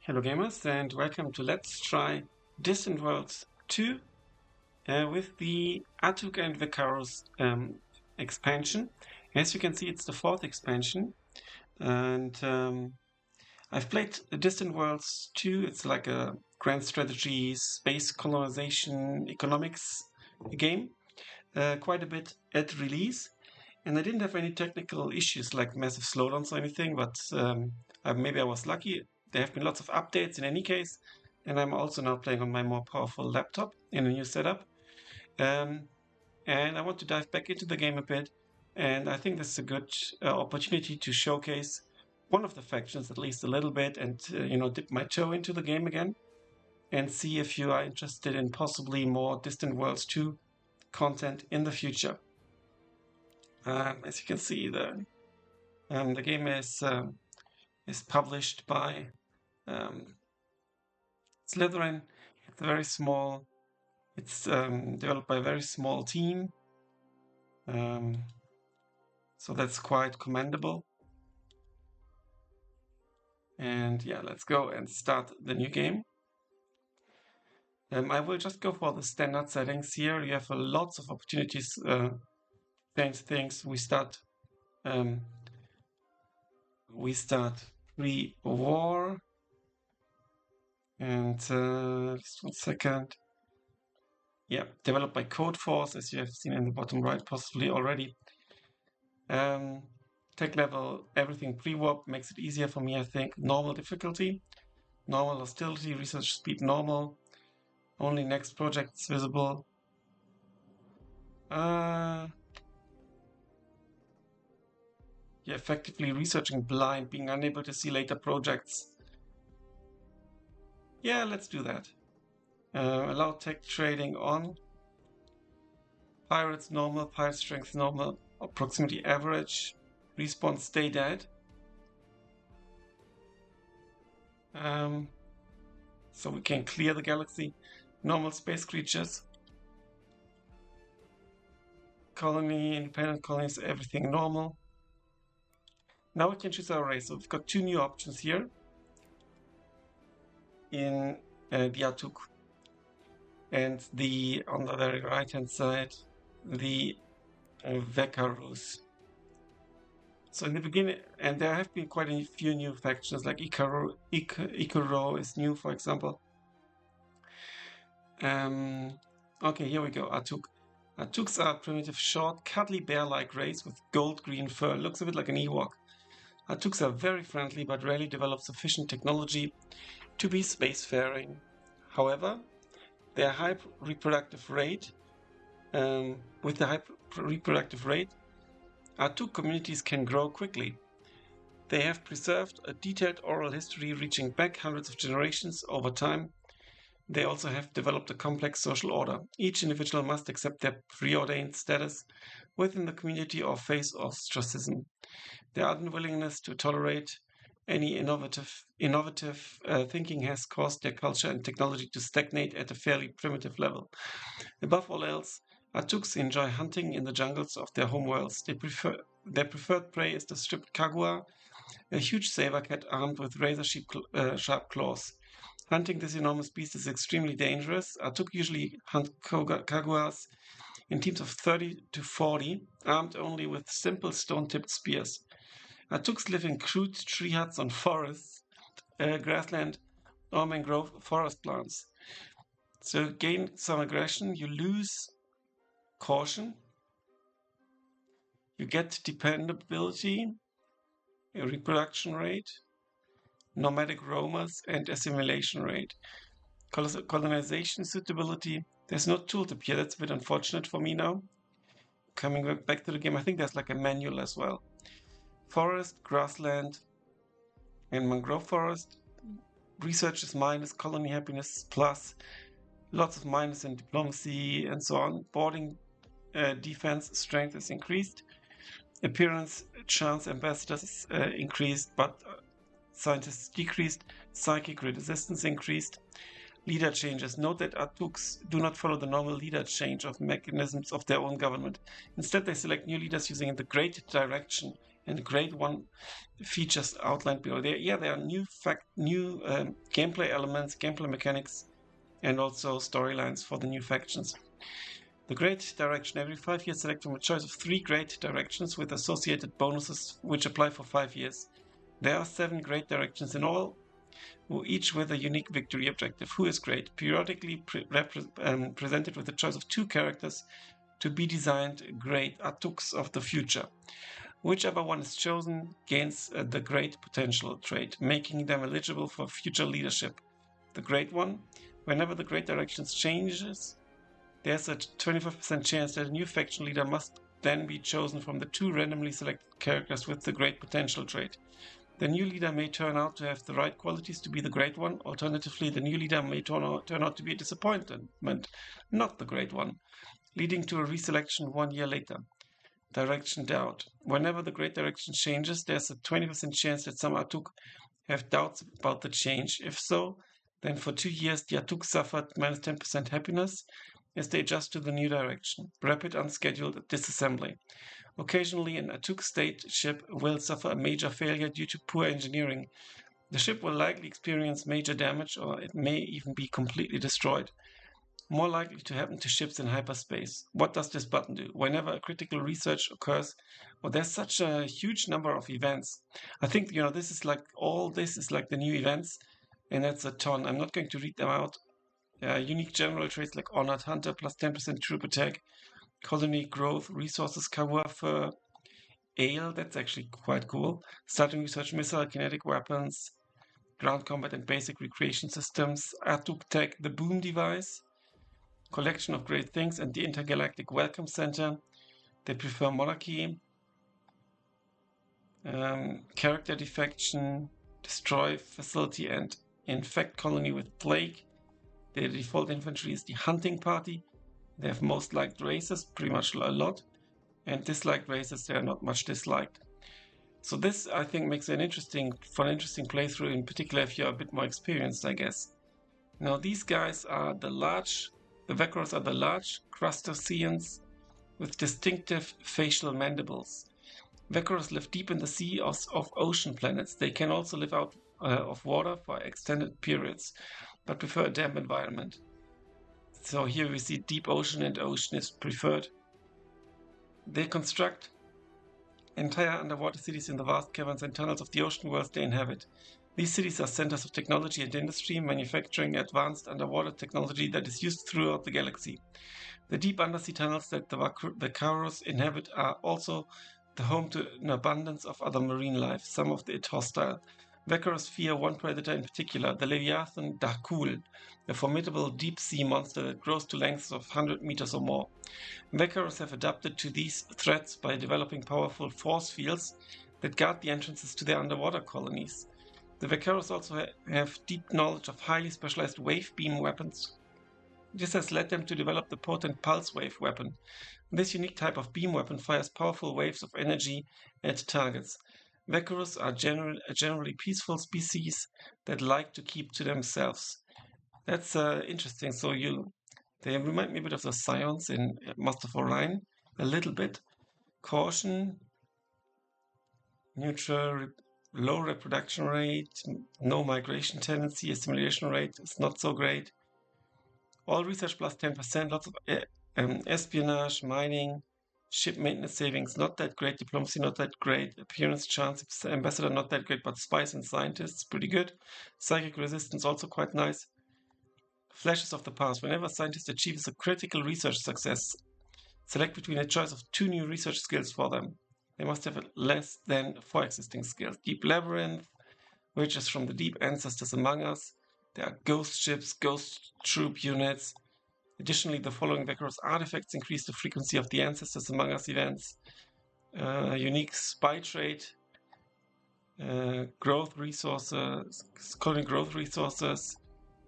Hello gamers and welcome to Let's Try Distant Worlds 2 with the Atuuk and Wekkarus expansion. As you can see, it's the fourth expansion, and I've played Distant Worlds 2. It's like a grand strategy, space colonization, economics game, quite a bit at release. And I didn't have any technical issues like massive slowdowns or anything, but maybe I was lucky. There have been lots of updates in any case, and I'm also now playing on my more powerful laptop in a new setup. And I want to dive back into the game a bit, and I think this is a good opportunity to showcase one of the factions at least a little bit, and dip my toe into the game again, and see if you are interested in possibly more Distant Worlds 2 content in the future. As you can see, the game is published by Slitherine. It's very small. It's developed by a very small team, so that's quite commendable. And yeah, let's go and start the new game. I will just go for the standard settings here. You have lots of opportunities to change things. We start pre-war, and just 1 second. Yeah, developed by Code Force, as you have seen in the bottom right, possibly already. Tech level, everything pre-warp makes it easier for me, I think. Normal difficulty, normal hostility, research speed normal. Only next projects visible. Yeah, effectively researching blind, being unable to see later projects. Yeah, let's do that. Allow tech trading on. Pirates normal, pirate strength normal, proximity average. Respawn stay dead. So we can clear the galaxy. Normal space creatures. Colony, independent colonies, everything normal. Now we can choose our race. So we've got two new options here in the Atuuk, and on the very right hand side, the Wekkarus. So in the beginning, and there have been quite a few new factions, like Ikuro is new, for example. Okay, here we go. Atuuk. Atuuks are primitive, short, cuddly bear-like race with gold-green fur. Looks a bit like an Ewok. Atuuks are very friendly, but rarely develop sufficient technology to be spacefaring. However, their high reproductive rate, with the high reproductive rate, Atuuk communities can grow quickly. They have preserved a detailed oral history reaching back hundreds of generations over time. They also have developed a complex social order. Each individual must accept their preordained status within the community or face ostracism. Their unwillingness to tolerate any innovative thinking has caused their culture and technology to stagnate at a fairly primitive level. Above all else, Atuuks enjoy hunting in the jungles of their homeworlds. Their preferred prey is the stripped kagua, a huge saber cat armed with razor-sharp claws. Hunting this enormous beast is extremely dangerous. Atuuk usually hunt kaguas in teams of 30 to 40, armed only with simple stone-tipped spears. Atuuks live in crude tree huts on forests, grassland, or mangrove forest plants. So gain some aggression, you lose caution, you get dependability, a reproduction rate, nomadic roamers, and assimilation rate. Colonization suitability, there's no tooltip here, that's a bit unfortunate for me now. Coming back to the game, I think there's like a manual as well. Forest, grassland, and mangrove forest. Research is minus, colony happiness plus, lots of minus in diplomacy and so on. Boarding defense strength is increased. Appearance chance ambassadors is increased, but scientists decreased. Psychic resistance increased. Leader changes. Note that Atuuks do not follow the normal leader change of mechanisms of their own government. Instead, they select new leaders using the great direction and grade 1 features outlined below. There are new gameplay elements, gameplay mechanics, and also storylines for the new factions. The grade direction. Every 5 years, select from a choice of 3 grade directions with associated bonuses which apply for 5 years. There are 7 grade directions in all, each with a unique victory objective. Who is great? Periodically presented with a choice of 2 characters to be designed great Atuuks of the future. Whichever one is chosen gains the great potential trait, making them eligible for future leadership. The great one, whenever the great directions changes, there's a 25% chance that a new faction leader must then be chosen from the 2 randomly selected characters with the great potential trait. The new leader may turn out to have the right qualities to be the great one. Alternatively, the new leader may turn out to be a disappointment, not the great one, leading to a reselection 1 year later. Direction doubt. Whenever the great direction changes, there's a 20% chance that some Atuuk have doubts about the change. If so, then for 2 years the Atuuk suffered minus 10% happiness as they adjust to the new direction. Rapid unscheduled disassembly. Occasionally, an Atuuk state ship will suffer a major failure due to poor engineering. The ship will likely experience major damage, or it may even be completely destroyed. More likely to happen to ships in hyperspace. What does this button do? Whenever a critical research occurs, there's such a huge number of events. I think, this is like the new events, and that's a ton. I'm not going to read them out. Unique general traits like Honored Hunter, plus 10% troop attack, colony growth, resources, Kawa for Ale, that's actually quite cool. Starting research, missile, kinetic weapons, ground combat and basic recreation systems, Atuuk Tech, the boom device, collection of great things, and the intergalactic welcome center. They prefer monarchy, character defection, destroy facility and infect colony with plague. Their default infantry is the hunting party. They have most liked races, pretty much a lot, and disliked races, they are not much disliked. So this, I think, makes it an interesting playthrough, in particular if you're a bit more experienced, I guess. Now these guys are the Wekkarus are the large crustaceans with distinctive facial mandibles. Wekkarus live deep in the sea of ocean planets. They can also live out of water for extended periods, but prefer a damp environment. So here we see deep ocean, and ocean is preferred. They construct entire underwater cities in the vast caverns and tunnels of the ocean worlds they inhabit. These cities are centers of technology and industry, manufacturing advanced underwater technology that is used throughout the galaxy. The deep undersea tunnels that the Wekkarus inhabit are also the home to an abundance of other marine life, some of it hostile. Wekkarus fear one predator in particular, the Leviathan Dakul, a formidable deep-sea monster that grows to lengths of 100 meters or more. Wekkarus have adapted to these threats by developing powerful force fields that guard the entrances to their underwater colonies. The Wekkarus also have deep knowledge of highly specialized wave beam weapons. This has led them to develop the potent pulse wave weapon. This unique type of beam weapon fires powerful waves of energy at targets. Wekkarus are a generally peaceful species that like to keep to themselves. That's interesting. So they remind me a bit of the Scions in Master of Orion, a little bit. Caution, neutral, low reproduction rate, no migration tendency, assimilation rate is not so great. All research plus 10%, lots of espionage, mining, ship maintenance savings, not that great. Diplomacy, not that great. Appearance chance, ambassador, not that great, but spies and scientists, pretty good. Psychic resistance, also quite nice. Flashes of the past. Whenever a scientist achieves a critical research success, select between a choice of 2 new research skills for them. They must have less than 4 existing skills. Deep Labyrinth, which is from the deep ancestors among us. There are ghost ships, ghost troop units. Additionally, the following Wekkarus artifacts increase the frequency of the Ancestors Among Us events. Unique spy trait, growth resources, colony growth resources,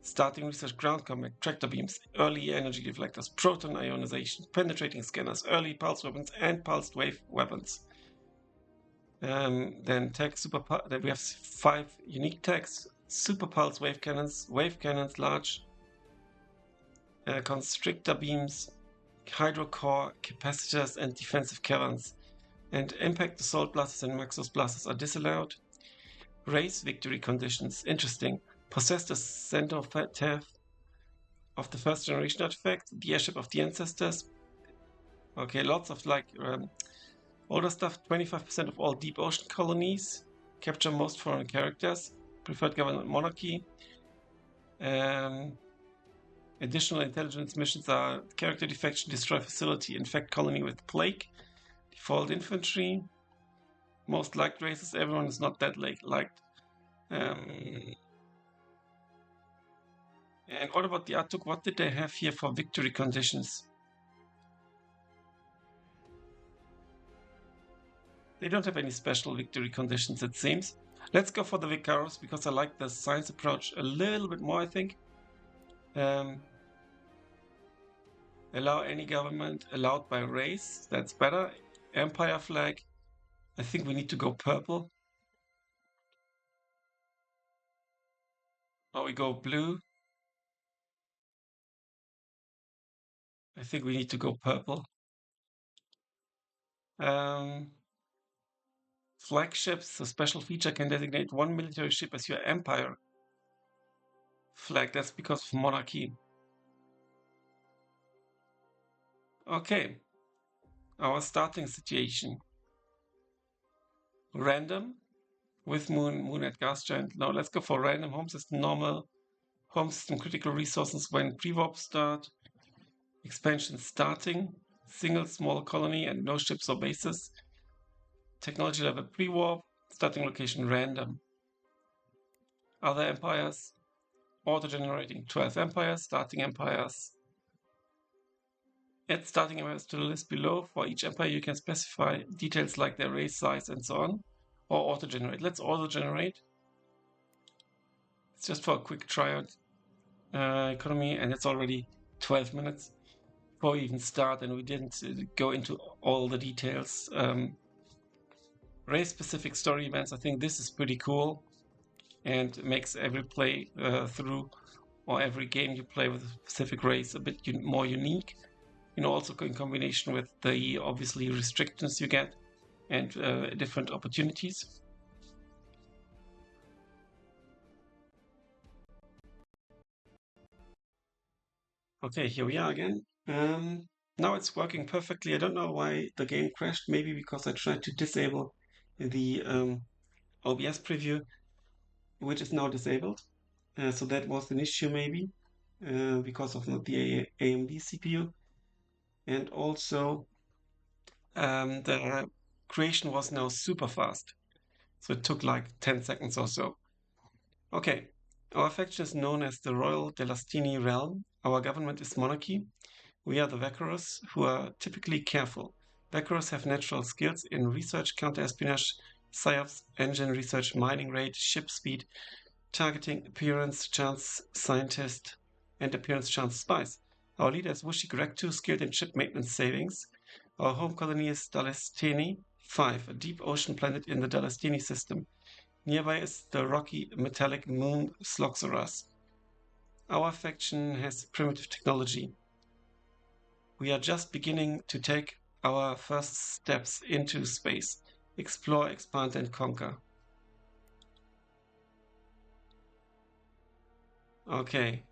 starting research ground combat, tractor beams, early energy deflectors, proton ionization, penetrating scanners, early pulse weapons, and pulsed wave weapons. Then tech then we have 5 unique techs: super pulse wave cannons, large constrictor beams, hydrocore, capacitors, and defensive caverns. And impact assault blasters and maxus blasters are disallowed. Race victory conditions. Interesting. Possess the center of the first generation artifact, the airship of the ancestors. Okay, lots of like older stuff. 25% of all deep ocean colonies. Capture most foreign characters. Preferred government monarchy. Additional intelligence missions are character defection, destroy facility, infect colony with plague, default infantry. Most liked races, everyone is not that liked. And what about the Atuuk? What did they have here for victory conditions? They don't have any special victory conditions, it seems. Let's go for the Wekkarus because I like the science approach a little bit more, I think. Allow any government allowed by race. That's better. Empire flag. I think we need to go purple. Or we go blue. I think we need to go purple. Flagships. A special feature can designate one military ship as your empire flag. That's because of monarchy. Okay. Our starting situation. Random with moon at gas giant. Now let's go for random. Home system normal. Home system critical resources when pre-warp start. Expansion starting. Single small colony and no ships or bases. Technology level pre-warp. Starting location random. Other empires. Auto-generating 12 empires. Starting empires. Add starting empires to the list below. For each empire you can specify details like their race size and so on. Or auto-generate. Let's auto-generate. It's just for a quick tryout economy, and it's already 12 minutes before we even start, and we didn't go into all the details. Race-specific story events, I think this is pretty cool and makes every play through or every game you play with a specific race a bit more unique. You know, also in combination with the obviously restrictions you get and different opportunities. Okay, here we are again. Now it's working perfectly. I don't know why the game crashed. Maybe because I tried to disable the OBS preview, which is now disabled. So that was an issue maybe because of not the AMD CPU. And also the creation was now super fast. So it took like 10 seconds or so. Okay, our faction is known as the Royal Delastini Realm. Our government is monarchy. We are the Wekkarus, who are typically careful. Wekkarus have natural skills in research, counter-espionage, psyops, engine research, mining rate, ship speed, targeting, appearance, chance scientist, and appearance chance spies. Our leader is Wushik Rektu, skilled in ship maintenance savings. Our home colony is Dalestini 5, a deep ocean planet in the Dalestini system. Nearby is the rocky metallic moon Sloxoras. Our faction has primitive technology. We are just beginning to take our first steps into space. Explore, expand, and conquer. Okay.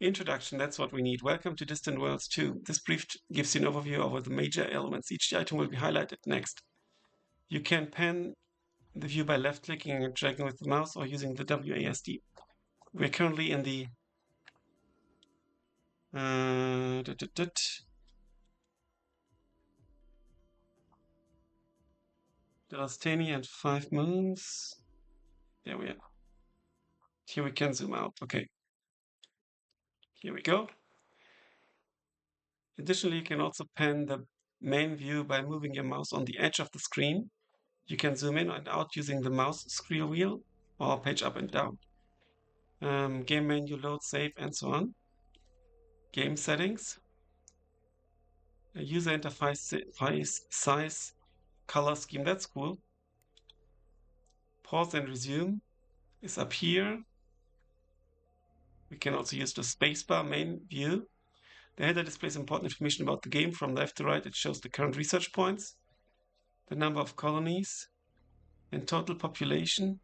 Introduction, that's what we need. Welcome to Distant Worlds 2. This brief gives you an overview over the major elements. Each item will be highlighted next. You can pan the view by left-clicking and dragging with the mouse or using the WASD. We're currently in the Delastani and 5 moons. There we are. Here we can zoom out. Okay. Here we go. Additionally, you can also pan the main view by moving your mouse on the edge of the screen. You can zoom in and out using the mouse scroll wheel or page up and down. Game menu, load, save, and so on. Game settings. User interface, size, color scheme. That's cool. Pause and resume is up here. We can also use the spacebar main view. The header displays important information about the game from left to right. It shows the current research points, the number of colonies, and total population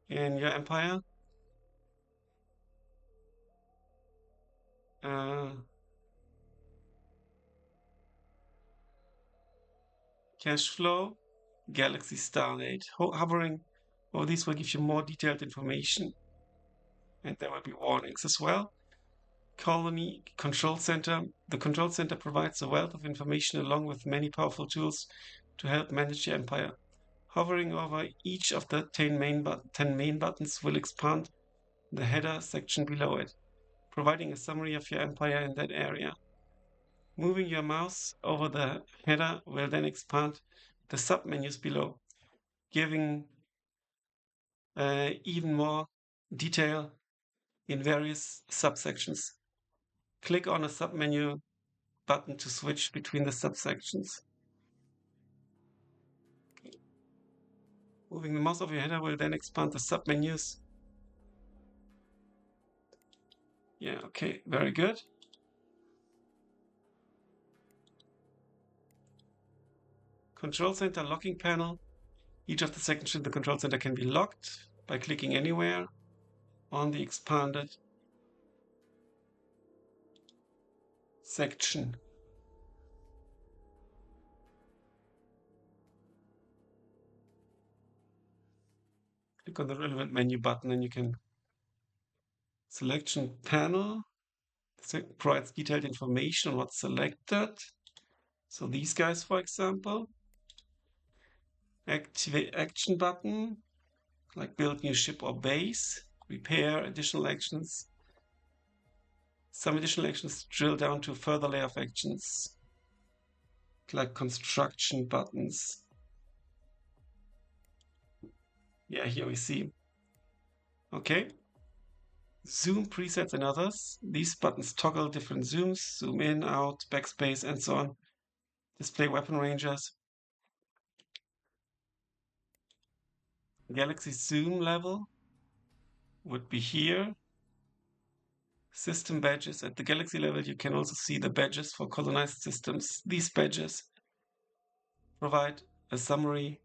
in your empire. Cash flow, galaxy star date. Hovering over these will give you more detailed information, and there will be warnings as well. Colony control center. The control center provides a wealth of information along with many powerful tools to help manage your empire. Hovering over each of the 10 main buttons will expand the header section below it, providing a summary of your empire in that area. Moving your mouse over the header will then expand the submenus below, giving even more detail in various subsections. Click on a submenu button to switch between the subsections. Moving the mouse over your header will then expand the submenus. Yeah, okay, very good. Control center locking panel. Each of the sections in the control center can be locked by clicking anywhere on the expanded section. Click on the relevant menu button and you can selection panel. This provides detailed information on what's selected. So these guys, for example. Activate action button, like build new ship or base, repair additional actions. Some additional actions drill down to a further layer of actions, like construction buttons. Yeah, here we see. Okay. Zoom presets and others. These buttons toggle different zooms, zoom in, out, backspace, and so on. Display weapon ranges. Galaxy zoom level would be here. System badges. At the galaxy level, you can also see the badges for colonized systems. These badges provide a summary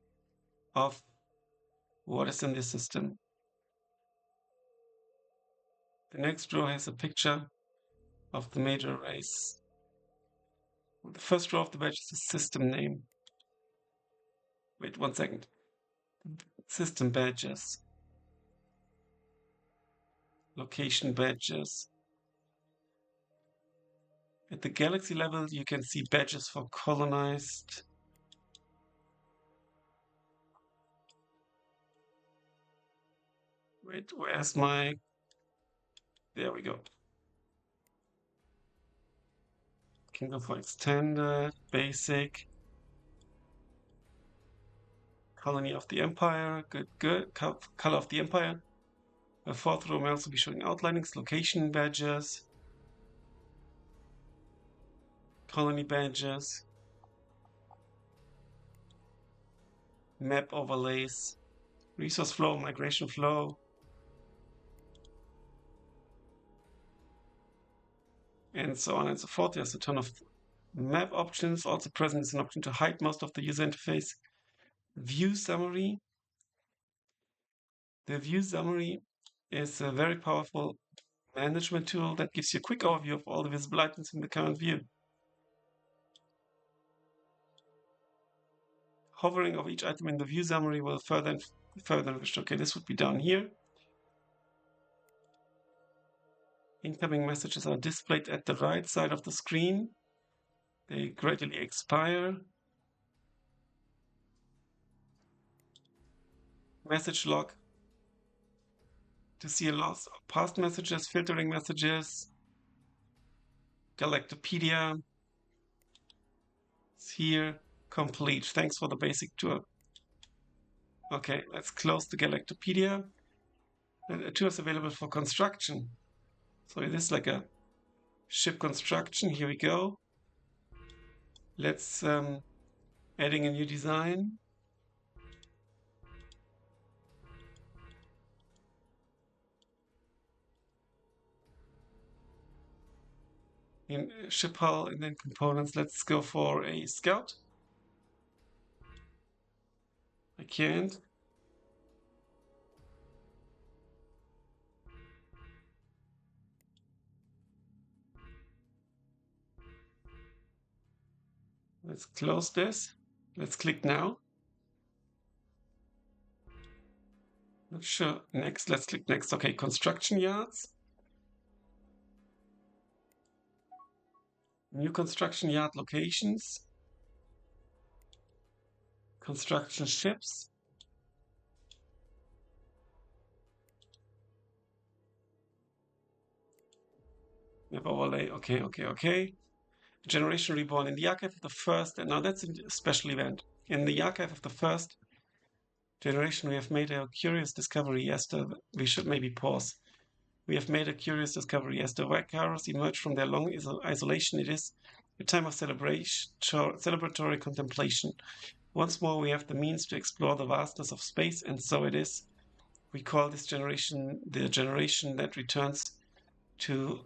of what is in the system. The next row has a picture of the major race. The first row of the badge is the system name. Wait 1 second. System badges. Location badges. At the galaxy level, you can see badges for colonized. Wait, where's my... There we go. Can go for extended, basic. Colony of the Empire, good. Color of the Empire. A fourth row may also be showing outlinings, location badges, colony badges, map overlays, resource flow, migration flow, and so on and so forth. There's a ton of map options. Also present is an option to hide most of the user interface. View summary. The view summary is a very powerful management tool that gives you a quick overview of all the visible items in the current view. Hovering over each item in the view summary will further enrich. Okay, this would be down here. Incoming messages are displayed at the right side of the screen. They gradually expire. Message log. To see a loss of past messages, filtering messages. Galactopedia. It's here. Complete. Thanks for the basic tour. Okay, let's close the Galactopedia. The tour is available for construction. So this is like a ship construction. Here we go. Let's adding a new design. In ship hull and then components. Let's go for a scout. I can't. Let's close this. Let's click now. Not sure. Next. Let's click next. Okay, construction yards. New construction yard locations. Construction ships. Map overlay. Okay. Generation reborn. In the archive of the first, and now that's a special event. In the archive of the first generation, we have made a curious discovery. Yes, we should maybe pause. We have made a curious discovery. As the Wekkarus emerge from their long isolation, it is a time of celebratory contemplation. Once more, we have the means to explore the vastness of space, and so it is. We call this generation the generation that returns to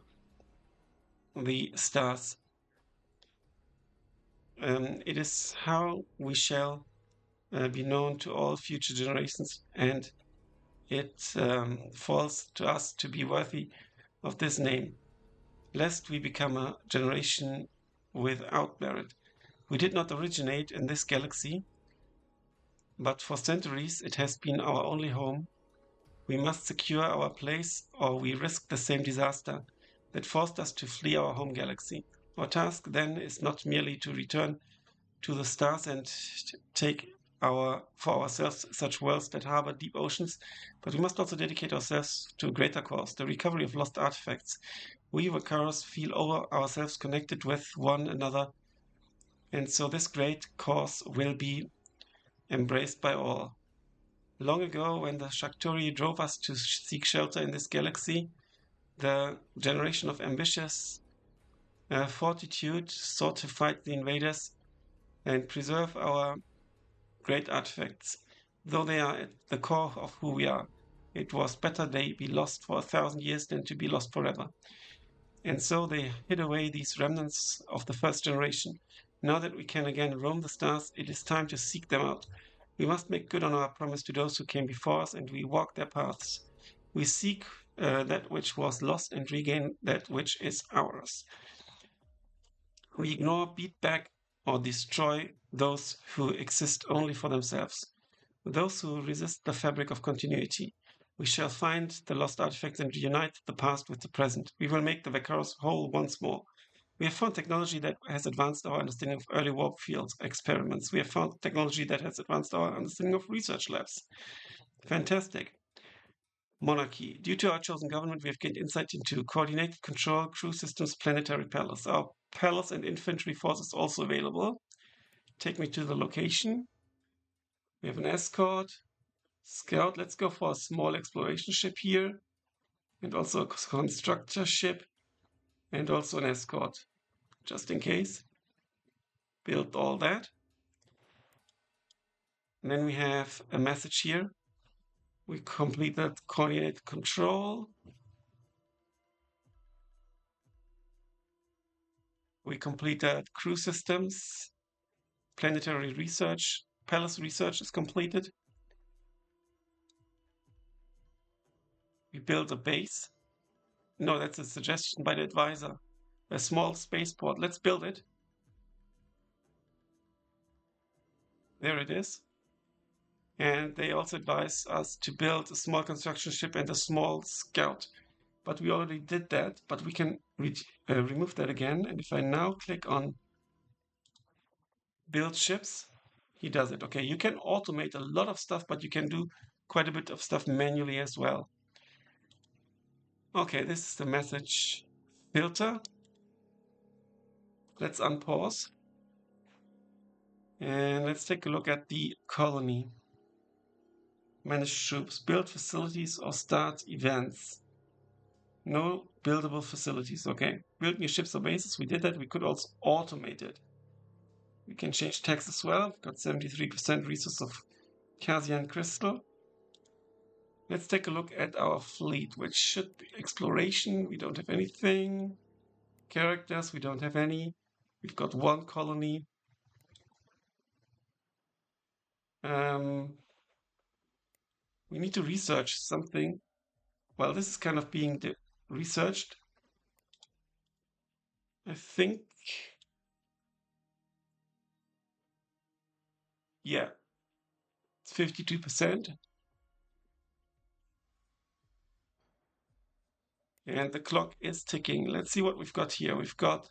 the stars. It is how we shall be known to all future generations, and it falls to us to be worthy of this name, lest we become a generation without merit. We did not originate in this galaxy, but for centuries it has been our only home. We must secure our place, or we risk the same disaster that forced us to flee our home galaxy. Our task then is not merely to return to the stars and take for ourselves such worlds that harbor deep oceans, but we must also dedicate ourselves to a greater cause, the recovery of lost artifacts. We Wekkarus feel ourselves connected with one another, and so this great cause will be embraced by all. Long ago, when the Shakturi drove us to seek shelter in this galaxy, the generation of ambitious fortitude sought to fight the invaders and preserve our great artifacts. Though they are at the core of who we are, it was better they be lost for 1,000 years than to be lost forever. And so they hid away these remnants of the first generation. Now that we can again roam the stars, it is time to seek them out. We must make good on our promise to those who came before us, and we walk their paths. We seek that which was lost and regain that which is ours. We ignore, beat back, or destroy those who exist only for themselves, those who resist the fabric of continuity. We shall find the lost artifacts and reunite the past with the present. We will make the Wekkarus whole once more. We have found technology that has advanced our understanding of early warp field experiments. We have found technology that has advanced our understanding of research labs. Fantastic. Monarchy. Due to our chosen government, we have gained insight into coordinated control, crew systems, planetary palace. Our palace and infantry force is also available. Take me to the location. We have an escort, scout. Let's go for a small exploration ship here, and also a constructor ship, and also an escort, just in case. Build all that. And then we have a message here. We completed coordinated control. We completed crew systems. Planetary research. Palace research is completed. We built a base. No, that's a suggestion by the advisor. A small spaceport. Let's build it. There it is. And they also advise us to build a small construction ship and a small scout. But we already did that, but we can remove that again. And if I now click on build ships, he does it. Okay, you can automate a lot of stuff, but you can do quite a bit of stuff manually as well. Okay, this is the message filter. Let's unpause. And let's take a look at the colony. Manage troops, build facilities or start events. No buildable facilities. Okay, build new ships or bases. We did that. We could also automate it. We can change text as well. We've got 73% resource of Casian crystal. Let's take a look at our fleet, which should be exploration. We don't have anything. characters. We don't have any. We've got one colony. We need to research something. Well, this is kind of being researched. I think, yeah, it's 52%. And the clock is ticking. Let's see what we've got here. We've got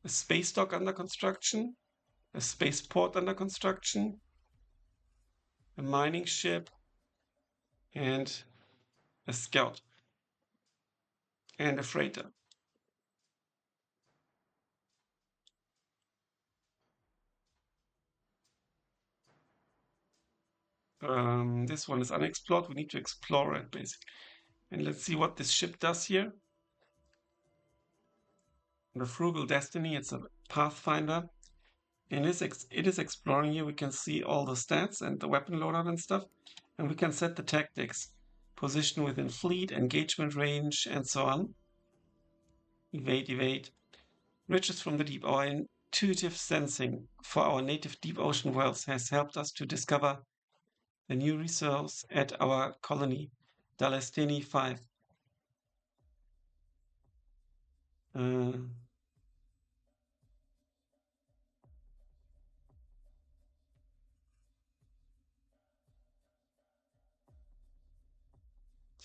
a space dock under construction, a spaceport under construction, a mining ship, and a scout, and a freighter. This one is unexplored. We need to explore it, basically. And let's see what this ship does here. The Frugal Destiny, it's a Pathfinder. And it is exploring here. We can see all the stats and the weapon loadout and stuff. And we can set the tactics. Position within fleet, engagement range, and so on. Evade, evade. Riches from the deep. Our intuitive sensing for our native deep ocean worlds has helped us to discover the new resource at our colony, Dalestini 5.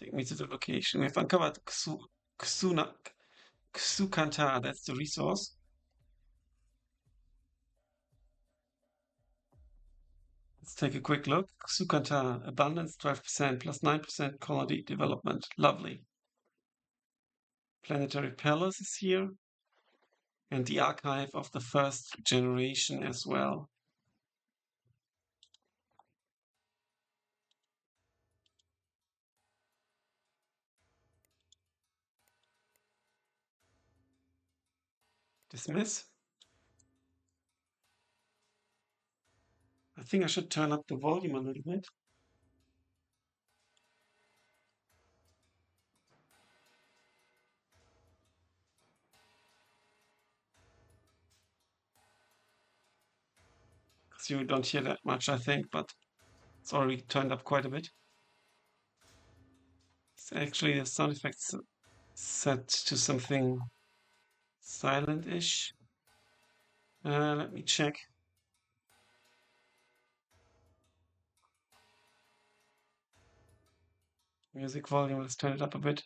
Take me to the location. We've uncovered Ksukanta, that's the resource. Let's take a quick look. Ksukanta, abundance 12%, plus 9% colony development. Lovely. Planetary Palace is here. And the archive of the first generation as well. Dismiss. I think I should turn up the volume a little bit. Because you don't hear that much, I think, but it's already turned up quite a bit. It's actually the sound effects set to something silent-ish. Let me check. Music volume, let's turn it up a bit.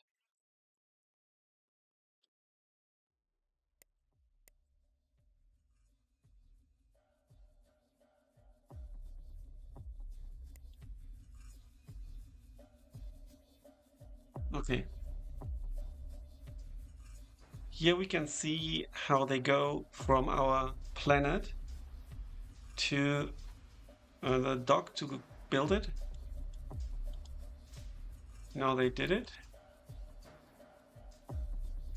Okay. Here we can see how they go from our planet to the dock to build it. Now they did it.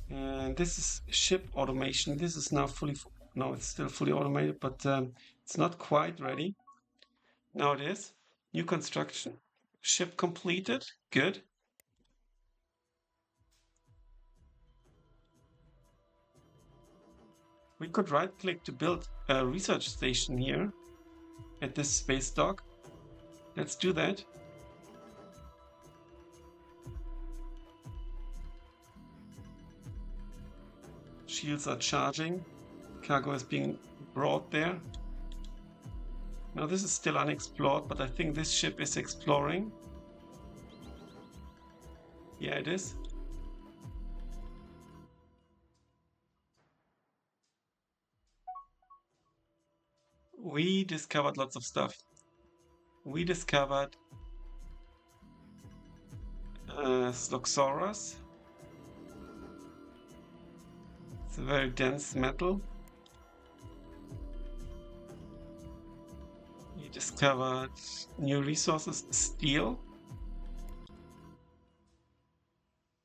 And this is ship automation. This is now no, it's still fully automated, but it's not quite ready. Now it is. New construction. Ship completed. Good. We could right-click to build a research station here at this space dock. Let's do that. Shields are charging. Cargo is being brought there. Now this is still unexplored, but I think this ship is exploring. Yeah, it is. We discovered lots of stuff. We discovered Sloxorus. It's a very dense metal. We discovered new resources, steel.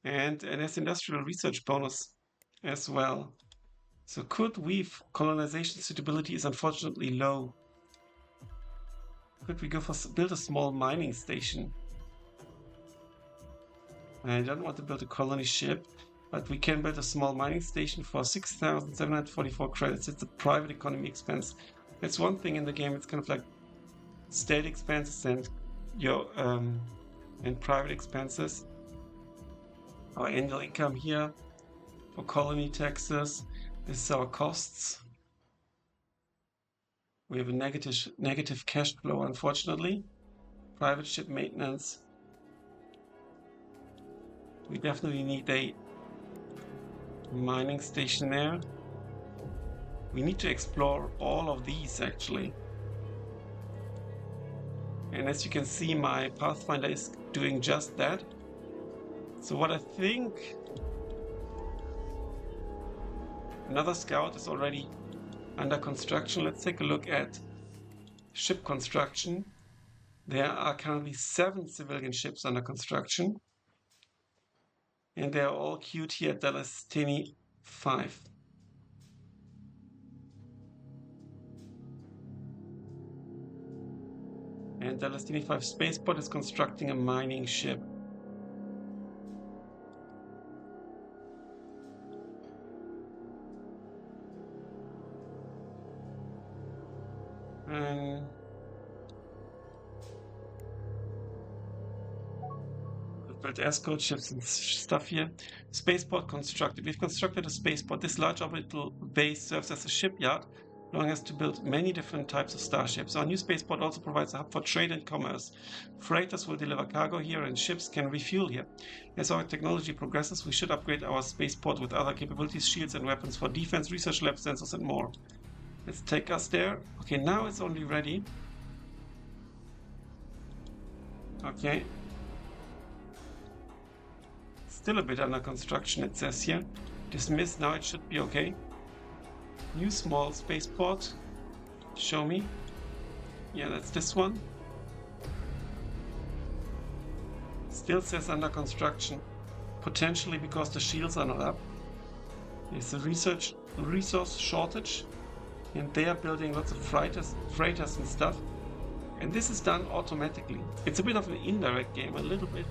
And it has industrial research bonus as well. So could we, colonization suitability is unfortunately low. Could we go for build a small mining station? I don't want to build a colony ship. but we can build a small mining station for 6,744 credits. It's a private economy expense. That's one thing in the game. It's kind of like state expenses and your and private expenses. Our annual income here for colony taxes. This is our costs. We have a negative cash flow, unfortunately. Private ship maintenance. We definitely need a mining station there. We need to explore all of these actually. And as you can see, my Pathfinder is doing just that. So what I think, another scout is already under construction. Let's take a look at ship construction. There are currently 7 civilian ships under construction. And they are all queued here at Dalastini 5. And Dalastini 5 Spaceport is constructing a mining ship. And built escort ships and stuff here. Spaceport constructed. We've constructed a spaceport. This large orbital base serves as a shipyard, allowing us to build many different types of starships. Our new spaceport also provides a hub for trade and commerce. Freighters will deliver cargo here and ships can refuel here. As our technology progresses, we should upgrade our spaceport with other capabilities, shields and weapons for defense, research lab sensors and more. Let's take us there. Okay, now it's only ready. Okay. Still a bit under construction, it says here. Dismiss, now it should be okay. New small spaceport. Show me. Yeah, that's this one. Still says under construction. Potentially because the shields are not up. There's a resource shortage. And they are building lots of freighters and stuff. And this is done automatically. It's a bit of an indirect game, a little bit.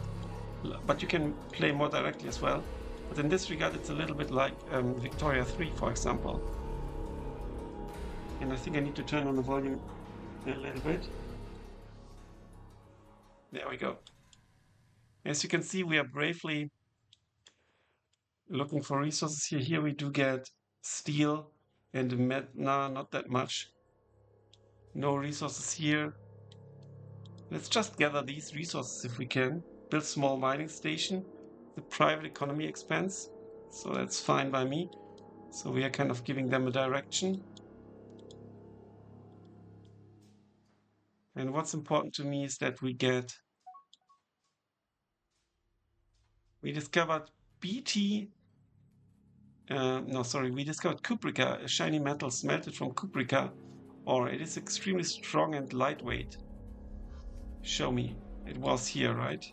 But you can play more directly as well. But in this regard, it's a little bit like Victoria 3, for example. And I think I need to turn on the volume a little bit. There we go. As you can see, we are bravely looking for resources here. Here we do get steel and not that much. No resources here. Let's just gather these resources if we can. Build small mining station. The private economy expense. So that's fine by me. So we are kind of giving them a direction. And what's important to me is that we discovered BT. We discovered cuprica, a shiny metal smelted from cuprica ore. It is extremely strong and lightweight. Show me. It was here, right?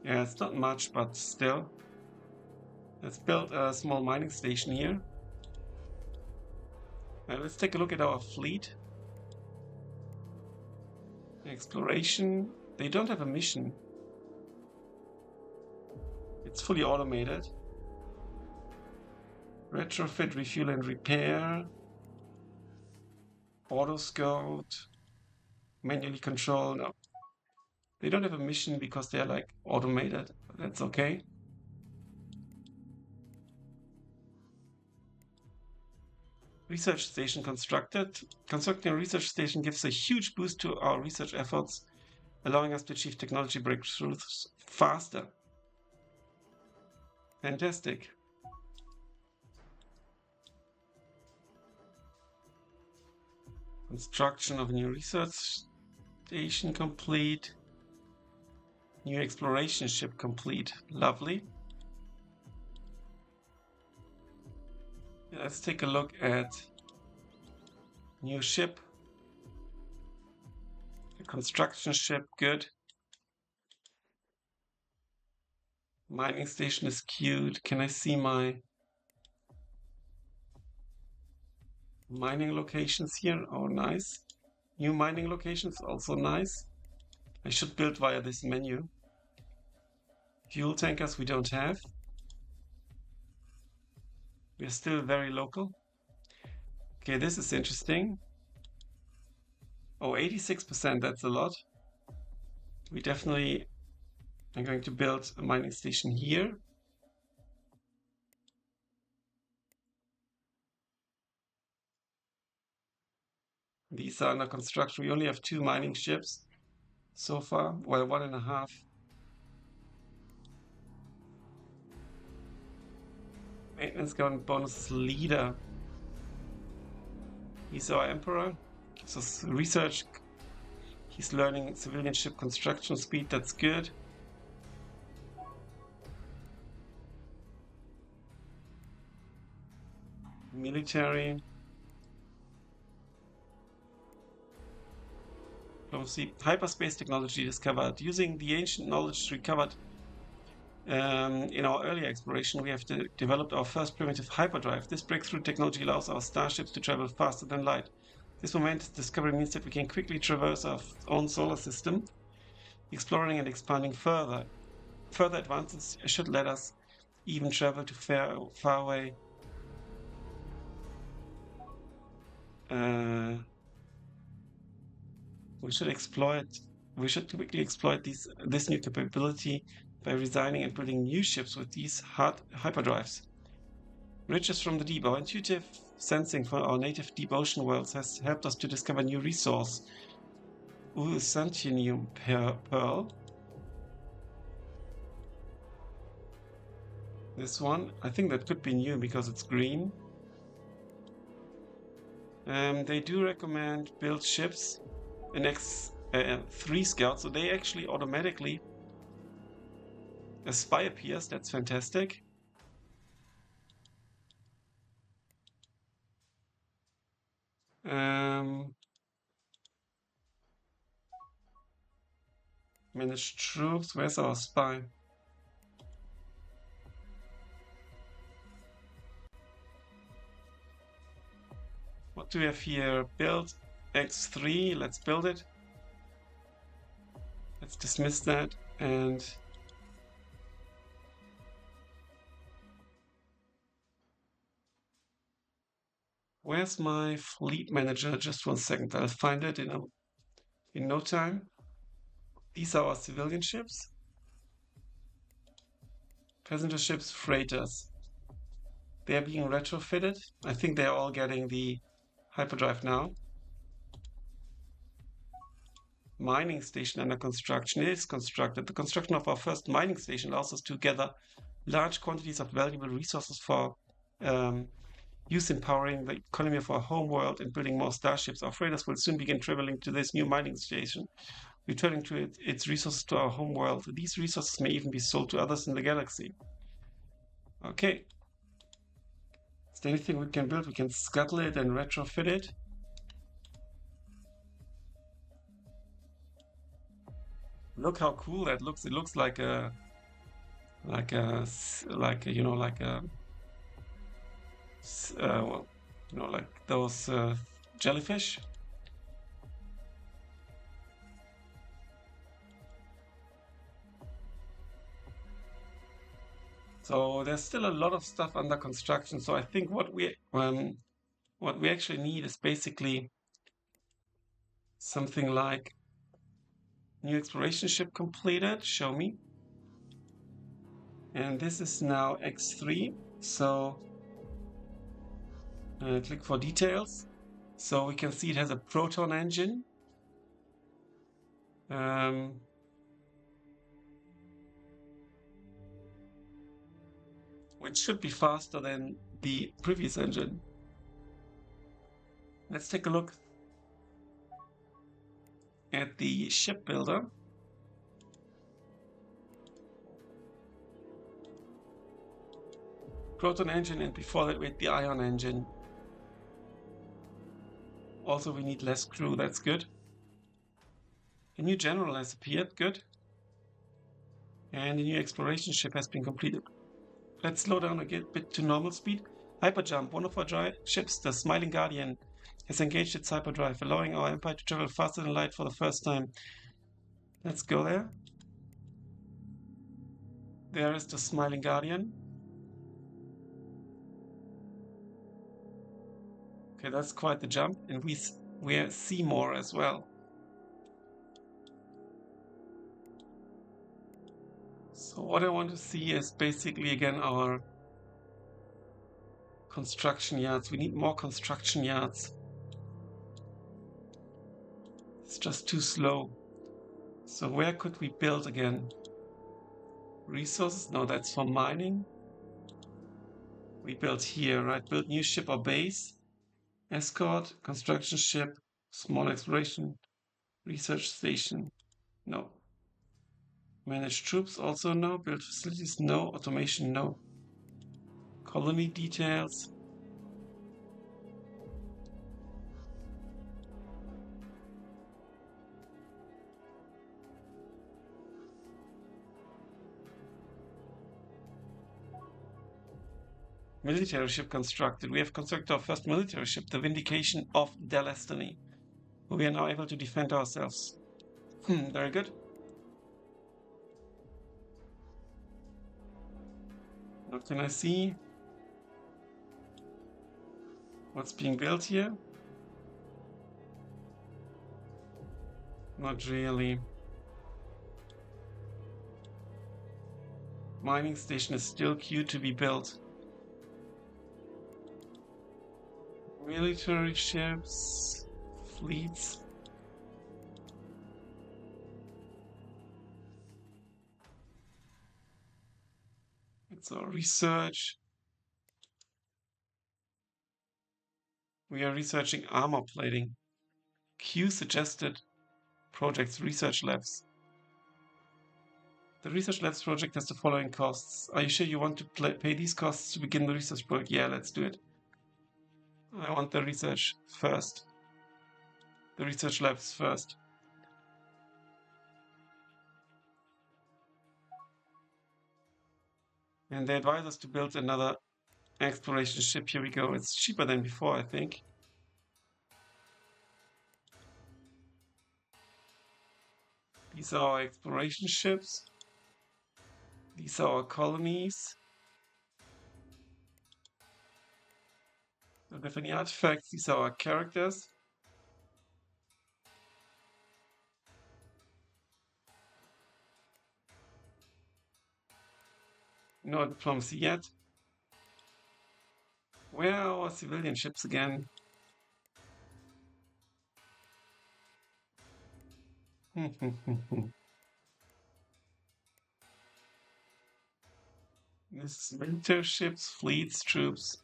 Yeah, it's not much, but still. Let's build a small mining station here. Let's take a look at our fleet. Exploration. They don't have a mission. It's fully automated. Retrofit, refuel and repair. Auto scout. Manually control. No. They don't have a mission because they're like automated. That's okay. Research station constructed. Constructing a research station gives a huge boost to our research efforts, allowing us to achieve technology breakthroughs faster. Fantastic. Construction of a new research station complete. New exploration ship complete. Lovely. Let's take a look at new ship. A construction ship, good. Mining station is queued. Can I see my mining locations here? Oh, nice. New mining locations, also nice. I should build via this menu. Fuel tankers we don't have. We're still very local. Okay, this is interesting. Oh, 86%, that's a lot. We definitely are going to build a mining station here. These are under construction. We only have 2 mining ships so far. Well, 1.5. Maintenance government bonus leader. He's our emperor. Gives us research. He's learning civilian ship construction speed. That's good. Military. Diplomacy. Hyperspace technology discovered. Using the ancient knowledge recovered in our earlier exploration, we have developed our first primitive hyperdrive. This breakthrough technology allows our starships to travel faster than light. This momentous discovery means that we can quickly traverse our own solar system, exploring and expanding further. Further advances should let us even travel to far away. We should quickly exploit this new capability by resigning and building new ships with these hard hyperdrives. Riches from the deep. Our intuitive sensing for our native deep ocean worlds has helped us to discover new resource. Ooh, Santinium pearl. This one, I think that could be new because it's green. They do recommend build ships in X3 Scout, so they actually automatically a spy appears. That's fantastic. Manage troops. Where's our spy? What do we have here? Build X3. Let's build it. Let's dismiss that and where's my fleet manager? Just 1 second. I'll find it in no time. These are our civilian ships. Passenger ships, freighters. They are being retrofitted. I think they're all getting the hyperdrive now. Mining station under construction is constructed. The construction of our first mining station allows us to gather large quantities of valuable resources for use in powering the economy of our home world and building more starships. Our freighters will soon begin traveling to this new mining station, returning to its resources to our home world. These resources may even be sold to others in the galaxy. Okay. Is there anything we can build? We can scuttle it and retrofit it. Look how cool that looks. It looks like a you know, like a well, you know, like those jellyfish. So there's still a lot of stuff under construction. So I think what we actually need is basically something like new exploration ship completed. Show me. And this is now X3. So click for details. So we can see it has a proton engine. Which should be faster than the previous engine. Let's take a look at the ship builder. Proton engine, and before that we had the ion engine. Also we need less crew, that's good. A new general has appeared, good. And a new exploration ship has been completed. Let's slow down a bit to normal speed. Hyperjump. One of our ships, the Smiling Guardian, has engaged its hyperdrive, allowing our empire to travel faster than light for the first time. Let's go there. There is the Smiling Guardian. Okay, that's quite the jump, and we see more as well. So what I want to see is basically again our construction yards. We need more construction yards. It's just too slow. So where could we build again? Resources? No, that's for mining. We build here, right? Build new ship or base. Escort, construction ship, small exploration, research station. No. Manage troops also no. Build facilities no. Automation no. Colony details. Military ship constructed. We have constructed our first military ship, the Vindication of Destiny. We are now able to defend ourselves. Very good. Now can I see what's being built here? Not really. Mining station is still queued to be built. Military ships, fleets. It's our research. We are researching armor plating. Q suggested projects research labs. The research labs project has the following costs. Are you sure you want to pay these costs to begin the research project? Yeah, let's do it. I want the research first. The research labs first. And they advise us to build another exploration ship. Here we go. It's cheaper than before, I think. These are our exploration ships. These are our colonies. Don't have any artifacts. These are our characters. No diplomacy yet. Where are our civilian ships again? This is military ships, fleets, troops,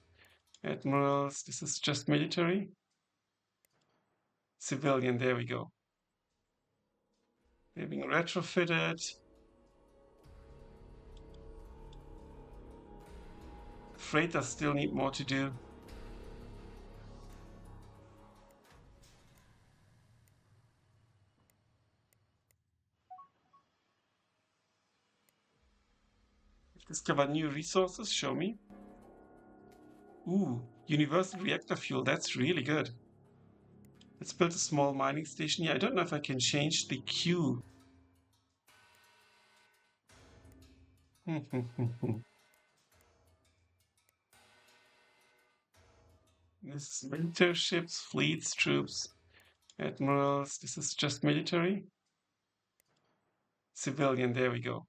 admirals. This is just military. Civilian, there we go. They're being retrofitted. Freighters still need more to do. Discover new resources, show me. Ooh, universal reactor fuel, that's really good. Let's build a small mining station here. I don't know if I can change the queue. This is military ships, fleets, troops, admirals. This is just military. Civilian, there we go.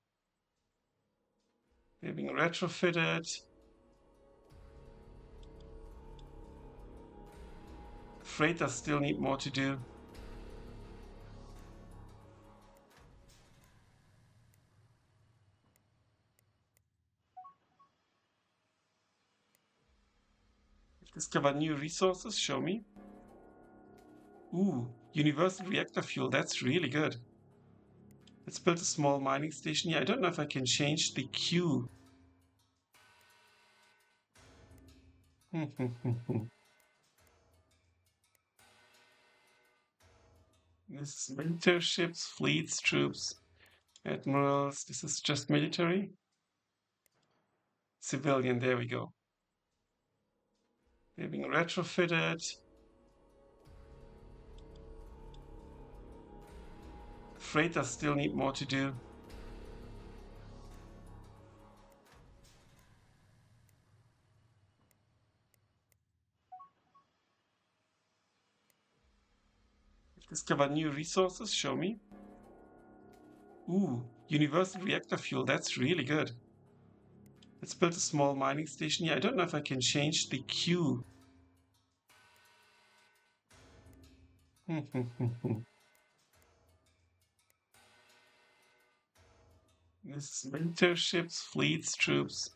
They're being retrofitted. Freighters still need more to do. Discover new resources, show me. Ooh, universal reactor fuel, that's really good. Let's build a small mining station here. I don't know if I can change the queue. This is military ships, fleets, troops, admirals. This is just military. Civilian, there we go. They're being retrofitted. Freighters still need more to do. Discover new resources, show me. Ooh, universal reactor fuel, that's really good. Let's build a small mining station here. I don't know if I can change the queue. This is military ships, fleets, troops,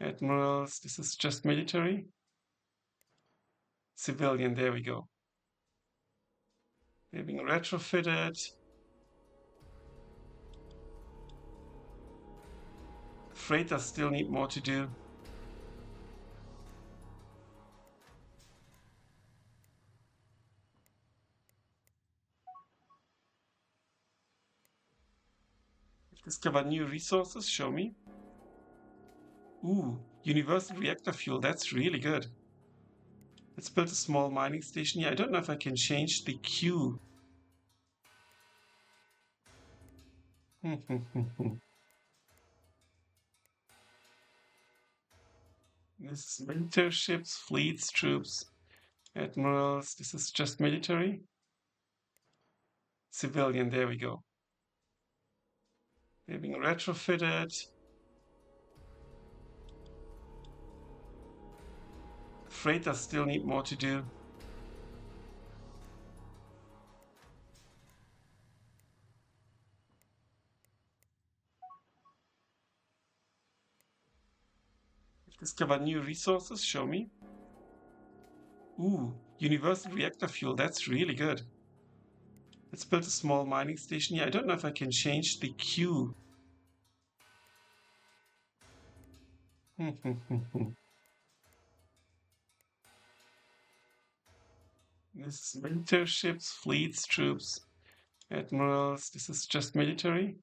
admirals. This is just military. Civilian, there we go. They're being retrofitted. Freighters still need more to do. Discover new resources, show me. Ooh, universal reactor fuel, that's really good. Let's build a small mining station here. I don't know if I can change the queue. This is military ships, fleets, troops, admirals. This is just military. Civilian, there we go. They're being retrofitted. Freighters still need more to do. Discover new resources, show me. Ooh, universal reactor fuel, that's really good. Let's build a small mining station here. I don't know if I can change the queue. This is military ships, fleets, troops, admirals. This is just military.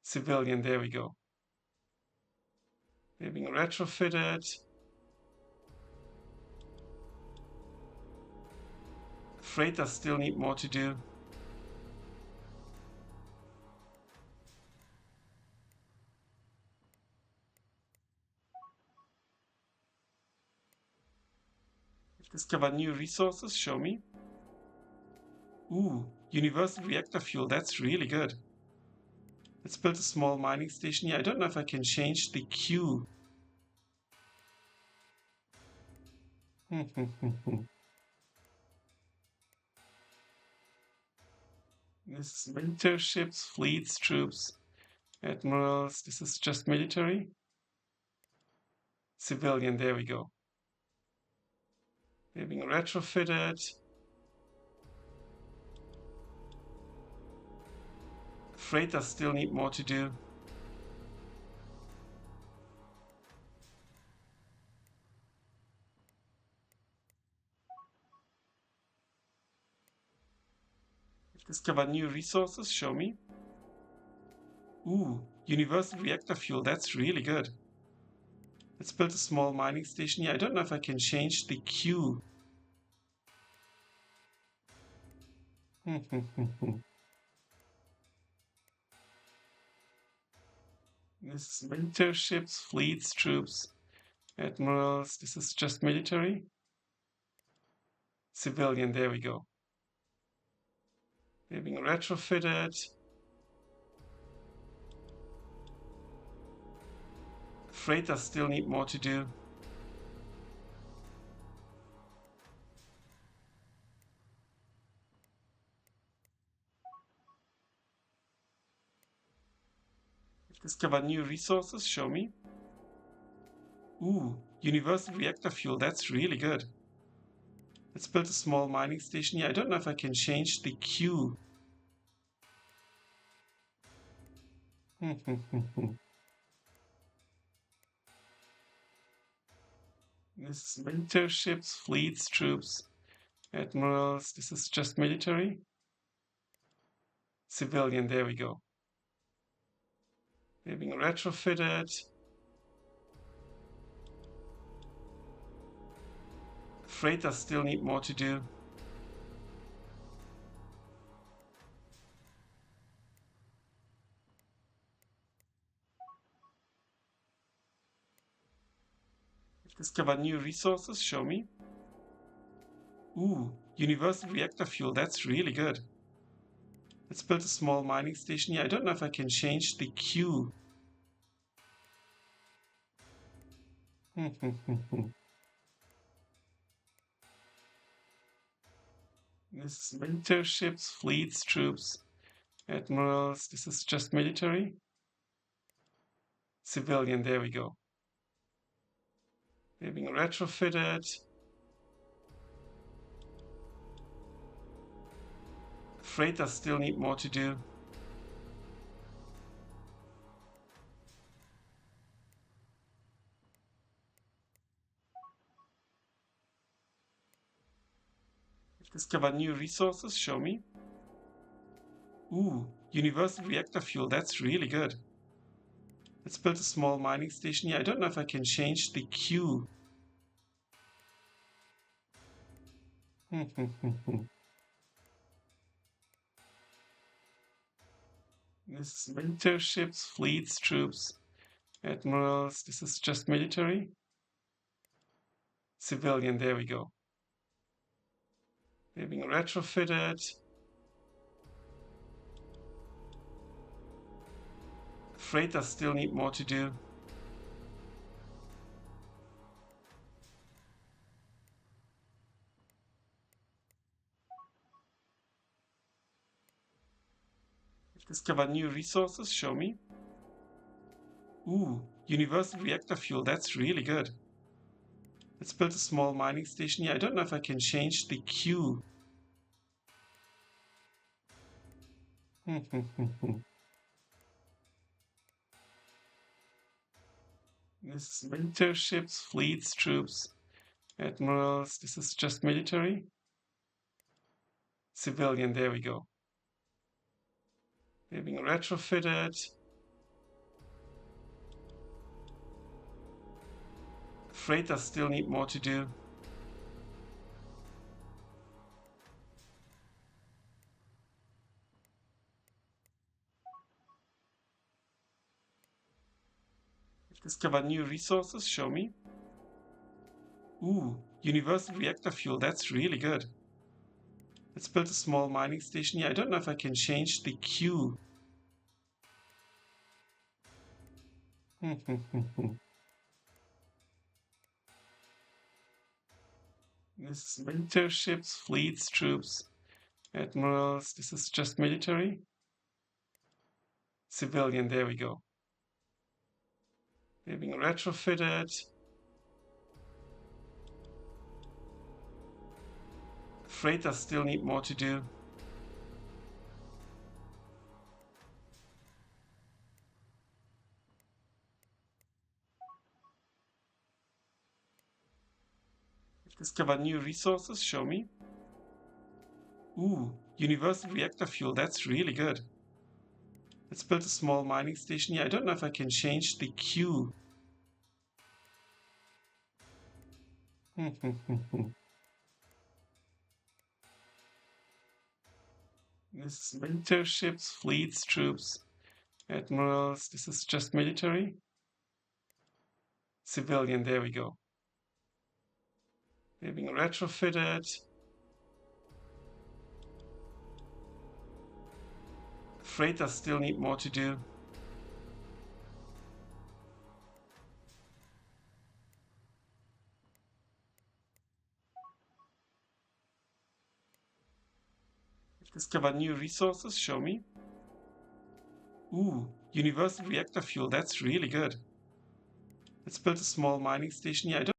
Civilian, there we go. They're being retrofitted. Freighters still need more to do. Discover new resources, show me. Ooh, universal reactor fuel, that's really good. Let's build a small mining station here. I don't know if I can change the queue. This is military ships, fleets, troops, admirals. This is just military. Civilian, there we go. They're being retrofitted. Freighters still need more to do. Discover new resources, show me. Ooh, universal reactor fuel, that's really good. Let's build a small mining station here. I don't know if I can change the queue. This is military ships, fleets, troops, admirals. This is just military. Civilian, there we go. They're being retrofitted. Freighters still need more to do. Discover new resources, show me. Ooh, universal reactor fuel, that's really good. Let's build a small mining station here. I don't know if I can change the queue. This is military ships, fleets, troops, admirals. This is just military. Civilian, there we go. They're being retrofitted. Freighters still need more to do. Discover new resources, show me. Ooh, Universal reactor fuel, that's really good. Let's build a small mining station here. I don't know if I can change the queue. This is military ships, fleets, troops, admirals. This is just military. Civilian, there we go. They're being retrofitted. Freighters still need more to do. Discover new resources, show me. Ooh, universal reactor fuel, that's really good. Let's build a small mining station here. I don't know if I can change the queue. This is military ships, fleets, troops, admirals. This is just military. Civilian, there we go. They're being retrofitted. Freighters still need more to do. Discover new resources, show me. Ooh, universal reactor fuel, that's really good. Let's build a small mining station here. I don't know if I can change the queue. This is military ships, fleets, troops, admirals. This is just military. Civilian, there we go. They're being retrofitted. Freighters still need more to do. Discover new resources, show me. Ooh, universal reactor fuel, that's really good. Let's build a small mining station here. I don't know if I can change the queue. This is military ships, fleets, troops, admirals. This is just military. Civilian, there we go. They're being retrofitted. Freighters still need more to do. Discover new resources, show me. Ooh, universal reactor fuel, that's really good. Let's build a small mining station here. I don't know if I can change the queue. This is military ships, fleets, troops, admirals. This is just military. Civilian, there we go. They're being retrofitted. Freighters still need more to do. Discover new resources, show me. Ooh, universal reactor fuel, that's really good. Let's build a small mining station here. I don't